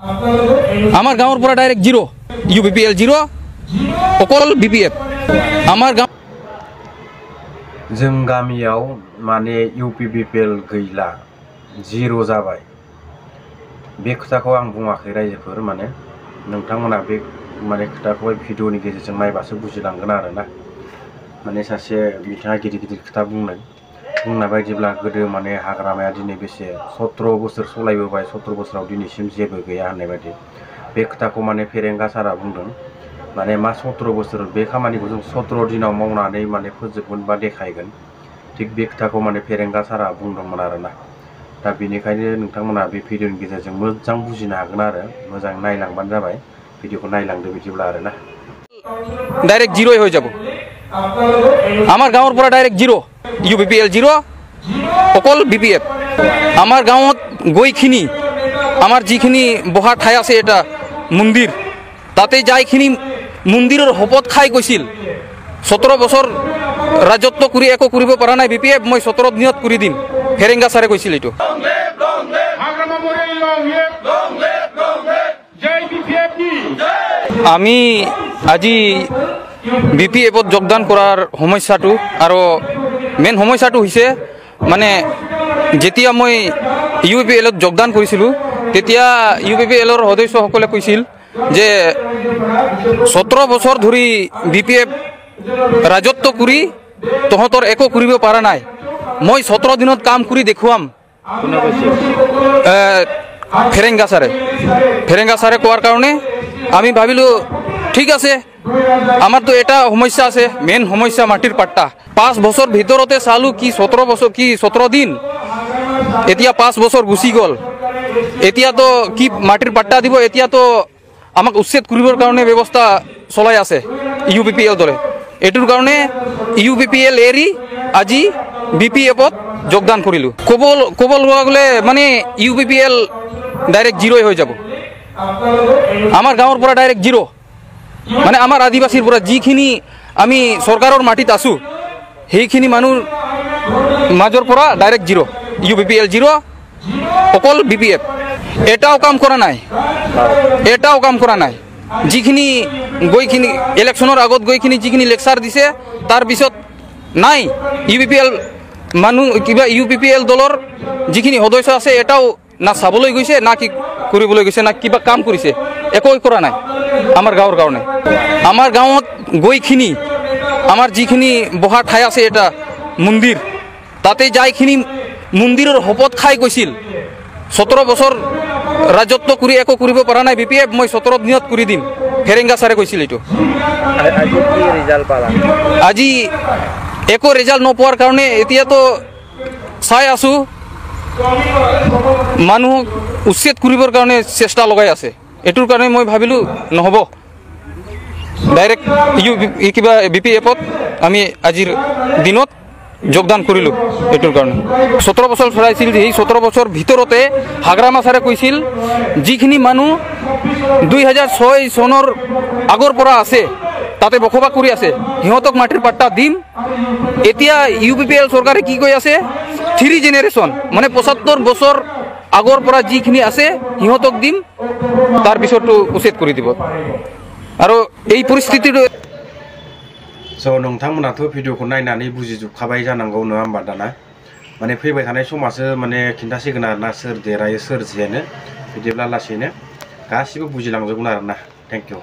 আমাৰ গাঁৱৰ পৰা ডাইৰেক্ট জিৰ' UPPL জিৰ' অকল BPF আমার গাঁव जों गामियाव माने UPPL गैला जिर' जाबाय बे खोथाखौ आं बुङाखै रायजोफोर माने नोंथांमोना बे माने खोथाखौ भिडिअनि गेजेरजों नायबासो बुजिलांगोन आरोना माने सासे बिथाङा गिदिर खोथा बुंनाय बायदिब्ला गोदो माने हाग्रामाया दिनै बेसे 17 बोसोर सलायबोबाय 17 बोसोराव दिनैसिम जेबो गैया होननाय बायदि बे खोथाखौ माने फेरेंगा सारा बुंदों माने मा 17 बोसोर बे खामानिखौ जों 17 दिनाव मावनानै माने फोजोबगोन बा देखायगोन थिग बे खोथाखौ माने फेरेंगा सारा बुंदोंमोन आरोना दा बेनिखायनो नोंथांमोना बे भिडिअनि गेजेरजों मोजां बुजिनो हागोन आरो मोजां नायलांबानो जाबाय भिडिअखौ नायलांदो बिदिब्ला आरोना डाइरेक्ट जिर'ই হৈ যাব আমার গাঁৱৰ পৰা ডাইৰেক্ট জিৰ' UPPL জিৰ' অকল BPF আমাৰ গাঁৱত গৈখিনি আমাৰ যিখিনি বহা ঠাই আছে এটা মন্দিৰ তাতে যাইখিনি মন্দিৰৰ হপত খাই গৈছিল 17 বছৰ ৰাজত্ব কৰি একো কৰিব পৰা নাই BPF মই 17 দিনত কৰি দিম ফেৰেংগা ছাৰে কৈছিল এইটো আমি আজি BPFত যোগদান কৰাৰ সমস্যাটো আৰু মেইন সমস্যাটো হৈছে মানে যেতিয়া মই UPPLত যোগদান কৰিছিলোঁ তেতিয়া UPPLৰ সদস্যসকলে কৈছিল যে 17 বছৰ ধৰি BPF ৰাজত্ব কৰি তহঁতৰ একো কৰিব পৰা নাই মই 17 দিনত কাম কৰি দেখুৱাম ফেৰেংগা ছাৰে কোৱাৰ কাৰণে আমি ভাবিলোঁ ঠিক আছে আমার তো এটা সমস্যা আছে মেইন সমস্যা মাটির পাট্টা 5 বছর ভিতরতে চালু কি 17 বছর কি 17 দিন এতিয়া 5 বছর গুছি গল এতিয়া তো কি মাটির পাট্টা দিব এতিয়া তো আমাক উচ্ছেদ করিবার কারণে ব্যবস্থা চলাই আছে UPPL দলে এটুর কারণে UPPL এরি আজি BPFত যোগদান করিলু কবল গলে মানে UPPL ডাইরেক্ট জিরোই হয়ে যাব আমার গাঁৱৰ পৰা ডাইৰেক্ট জিৰো মানে আমাৰ আদিবাসীৰ পৰা যিখিনি আমি সৰকাৰেৰ মাটিত আছো সেইখিনি মানুষ মাজৰ পৰা ডাইরেক্ট জিরো UPPL জিরো অকল BPF এটাও কাম করা নাই যিখিনি গৈখিনি ইলেকশনের আগত গৈখিনি যিখিনি লেকচার দিছে তার পিছত নাই UPPL মানুষ কিবা UPPL দলৰ যিখিনি সদস্য আছে এটাও না চাবলৈ গৈছে না কি কৰিবলৈ গৈছে না কিবা কাম কৰিছে একোই কৰা নাই আমাৰ গাঁৱৰ কাৰণে আমাৰ গাঁৱত গৈখিনি আমাৰ যিখিনি বহা ঠাই আছে এটা মন্দিৰ তাতে যাইখিনি মন্দিৰৰ হপত খাই গৈছিল 17 বছৰ ৰাজত্ব কৰি একো কৰিব পৰা নাই BPF মই 17 দিনত কৰি দিম ফেৰেংগা ছাৰে কৈছিল এইটো আজি একো ৰেজাল্ট নোপোৱাৰ কাৰণে এতিয়া তো চাই আছো মানুহ উচ্ছেদ কৰিবৰ কাৰণে চেষ্টা লগাই আছে এটুৰ কাৰণে মই ভাবিলোঁ নহ'ব ডাইৰেক্ট কিবা BPFত আমি আজিৰ দিনত যোগদান কৰিলোঁ এটুৰ কাৰণে 17 বছৰ চলাইছিল সেই 17 বছৰ ভিতৰতে হাগ্ৰামা ছাৰে কৈছিল যিখিনি মানুহ 2006 চনৰ আগৰ পৰা আছে তাতে বসবাস কৰি আছে সিহঁতক মাটিৰ পাট্টা দিম এতিয়া UPPL চৰকাৰে কি কৈ আছে 3 জেনাৰেশন মানে 75 বছৰ আগৰ পৰা যিখিনি আছে সিহঁতক দিম তাৰ পিছতো উচ্ছেদ কৰি দিব আৰু এই পৰিস্থিতিটো नोंथांमोनाथ' भिडिअखौ नायनानै बुजिजोबखाबाय जानांगौ नङा होमबा दाना माने फैबाय थानाय समासो माने खिन्थासिगोन आरोना सोर देरहायो सोर जेनो बिदिब्ला लासैनो गासिबो बुजिलांजोबगोन आरोना थेंक इउ